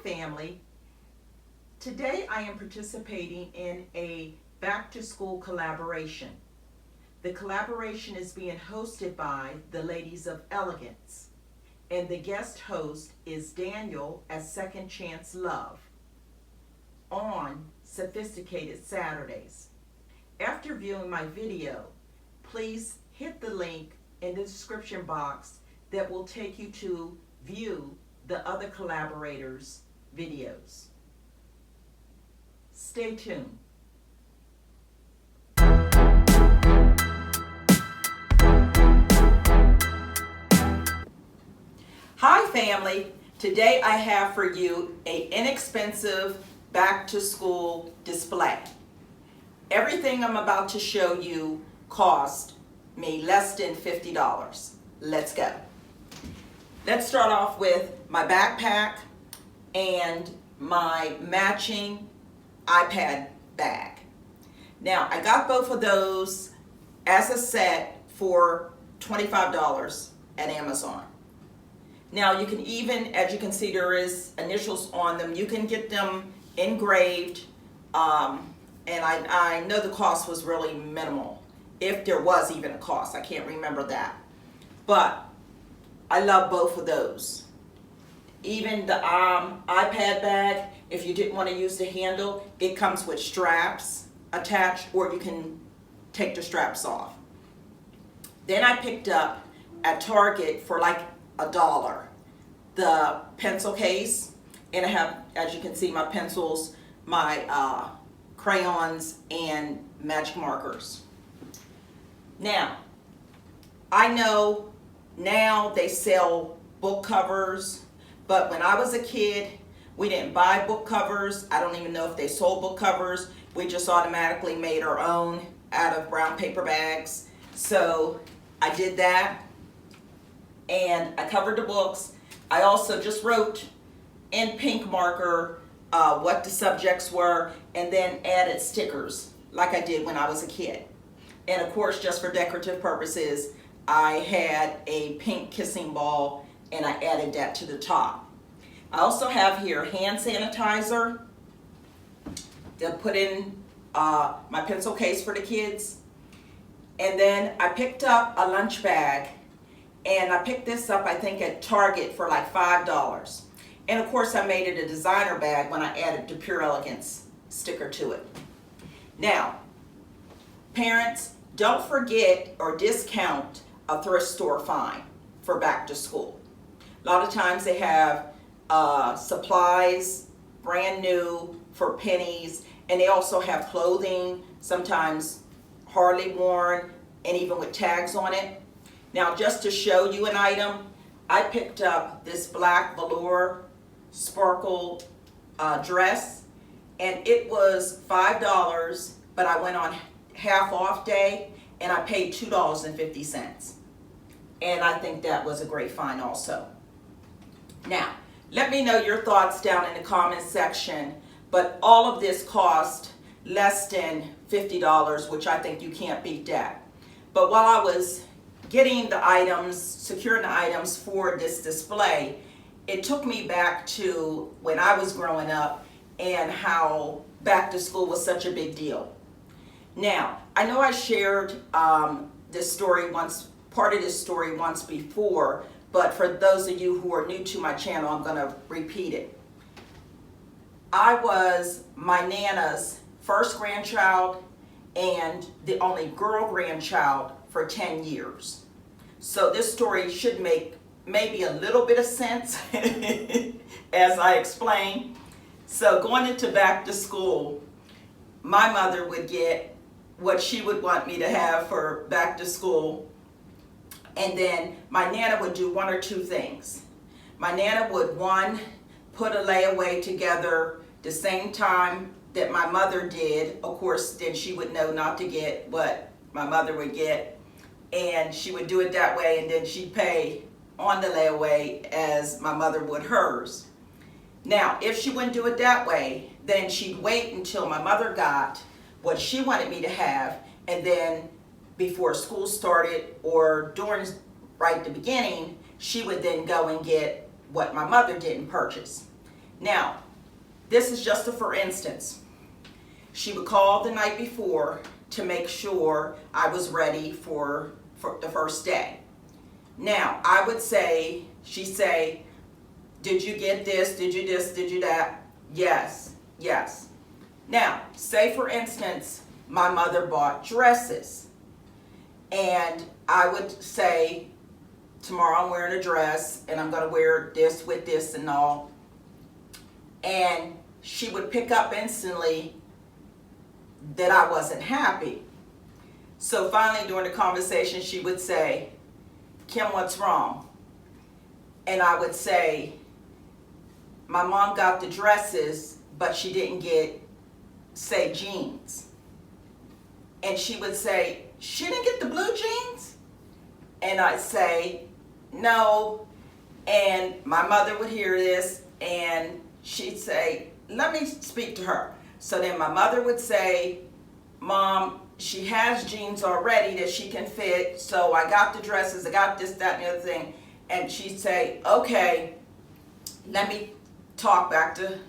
family. Today I am participating in a back to school collaboration. The collaboration is being hosted by the ladies of Elegance, and the guest host is Daniel as Second Chance Love on Sophisticated Saturdays. After viewing my video, please hit the link in the description box that will take you to view the other collaborators' videos. Stay tuned. Hi family, today I have for you an inexpensive back to school display. Everything I'm about to show you cost me less than $50. Let's go. Let's start off with my backpack and my matching iPad bag. Now, I got both of those as a set for $25 at Amazon. Now, you can even, as you can see, there is initials on them. You can get them engraved, and I know the cost was really minimal, if there was even a cost. I can't remember that. But I love both of those. Even the iPad bag, if you didn't want to use the handle, it comes with straps attached, or you can take the straps off. Then I picked up at Target for like $1 the pencil case, and I have, as you can see, my pencils, my crayons, and magic markers. Now, I know now they sell book covers, but when I was a kid, we didn't buy book covers. I don't even know if they sold book covers. We just automatically made our own out of brown paper bags. So I did that, and I covered the books. I also just wrote in pink marker what the subjects were, and then added stickers like I did when I was a kid. And of course, just for decorative purposes, I had a pink kissing ball, and I added that to the top. I also have here hand sanitizer to put in my pencil case for the kids. And then I picked up a lunch bag, and I picked this up, I think, at Target for like $5. And of course, I made it a designer bag when I added the Pure Elegance sticker to it. Now, parents, don't forget or discount a thrift store find for back to school. A lot of times they have supplies brand new for pennies, and they also have clothing, sometimes hardly worn, and even with tags on it. Now, just to show you an item, I picked up this black velour sparkle dress, and it was $5, but I went on half off day, and I paid $2.50. And I think that was a great find also. Now, let me know your thoughts down in the comments section, but all of this cost less than $50, which I think you can't beat that. But while I was getting the items, securing the items for this display, it took me back to when I was growing up and how back to school was such a big deal. Now, I know I shared this story once, part of this story once before, but for those of you who are new to my channel, I'm going to repeat it. I was my Nana's first grandchild and the only girl grandchild for 10 years. So this story should make maybe a little bit of sense as I explain. So going into back to school, my mother would get what she would want me to have for back to school. And then my Nana would do one or two things. My Nana would, one, put a layaway together the same time that my mother did. Of course, then she would know not to get what my mother would get. And she would do it that way, and then she'd pay on the layaway as my mother would hers. Now, if she wouldn't do it that way, then she'd wait until my mother got what she wanted me to have, and then before school started or during right at the beginning, she would then go and get what my mother didn't purchase. Now, this is just a for instance. She would call the night before to make sure I was ready for the first day. Now, I would say, she'd say, did you get this? Did you this? Did you that? Yes, yes. Now, say for instance, my mother bought dresses. And I would say, tomorrow I'm wearing a dress and I'm going to wear this with this and all. And she would pick up instantly that I wasn't happy. So finally during the conversation she would say, Kim, what's wrong? And I would say, my mom got the dresses, but she didn't get, say, jeans. And she would say, she didn't get the blue jeans? And I'd say, no. And my mother would hear this and she'd say, let me speak to her. So then my mother would say, Mom, she has jeans already that she can fit, so I got the dresses, I got this, that, and the other thing. And she'd say, okay, let me talk back to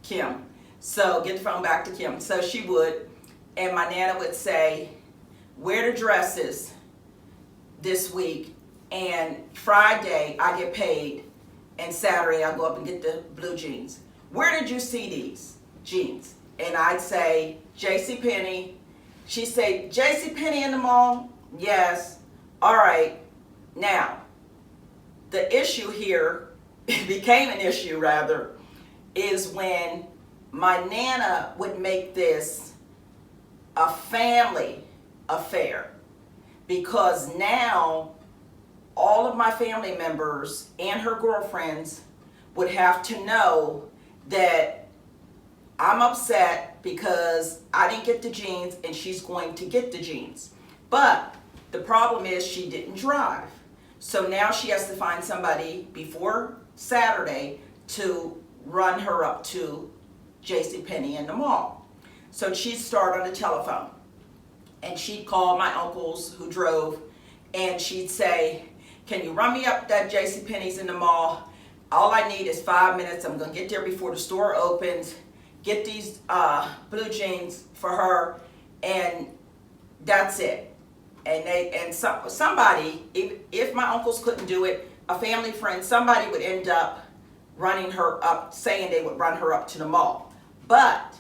Kim. So get the phone back to Kim. So she would, and my Nana would say, wear the dresses this week, and Friday I get paid, and Saturday I go up and get the blue jeans. Where did you see these jeans? And I'd say, JCPenney. She'd say, JCPenney in the mall? Yes. All right. Now, the issue here, it became an issue rather, is when my Nana would make this a family affair. Because now, all of my family members and her girlfriends would have to know that I'm upset because I didn't get the jeans and she's going to get the jeans. But the problem is she didn't drive. So now she has to find somebody before Saturday to run her up to JCPenney in the mall. So she'd start on the telephone and she'd call my uncles who drove and she'd say, can you run me up that JCPenney's in the mall? All I need is 5 minutes. I'm going to get there before the store opens. Get these blue jeans for her, and that's it. And somebody, if my uncles couldn't do it, a family friend, somebody would end up running her up, saying they would run her up to the mall. But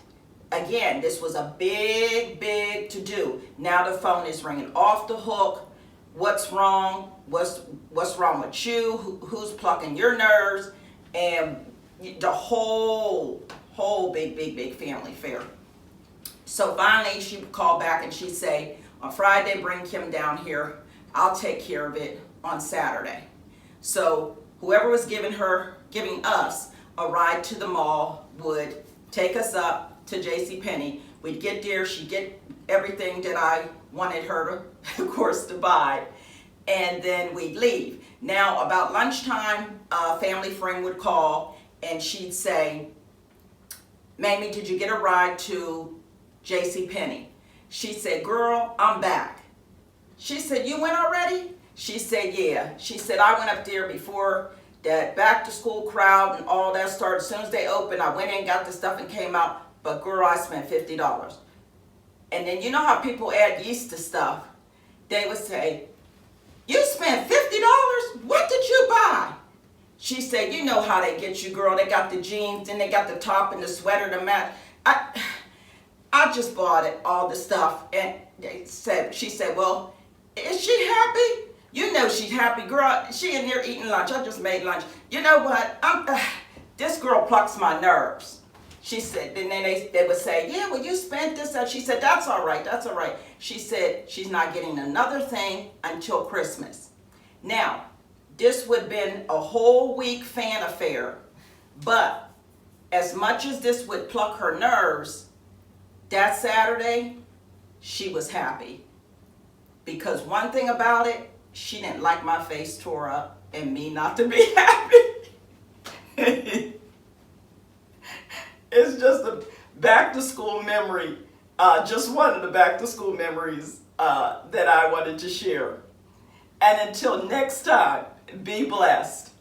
again, this was a big, big to-do. Now the phone is ringing off the hook. What's wrong? What's wrong with you? Who's plucking your nerves? And the whole big family affair. So finally she would call back and she'd say, on Friday bring Kim down here, I'll take care of it on Saturday. So whoever was giving us a ride to the mall would take us up to JCPenney. We'd get there, she'd get everything that I wanted her to, of course, to buy, and then we'd leave. Now about lunchtime, a family friend would call and she'd say, Mamie, did you get a ride to JCPenney? She said, girl, I'm back. She said, you went already? She said, yeah. She said, I went up there before that back to school crowd and all that started. As soon as they opened, I went in, got the stuff and came out. But girl, I spent $50. And then you know how people add yeast to stuff? They would say, you spent $50? What did you buy? She said, you know how they get you, girl. They got the jeans, then they got the top and the sweater to match. I just bought it, all the stuff. And she said, well, is she happy? You know she's happy, girl. She in there eating lunch. I just made lunch. You know what? This girl plucks my nerves. She said, and then they would say, yeah, well, you spent this. She said, that's all right, that's all right. She said she's not getting another thing until Christmas. Now, this would have been a whole week fan affair, but as much as this would pluck her nerves, that Saturday, she was happy. Because one thing about it, she didn't like my face tore up and me not to be happy. It's just a back to school memory, just one of the back to school memories that I wanted to share. And until next time, be blessed.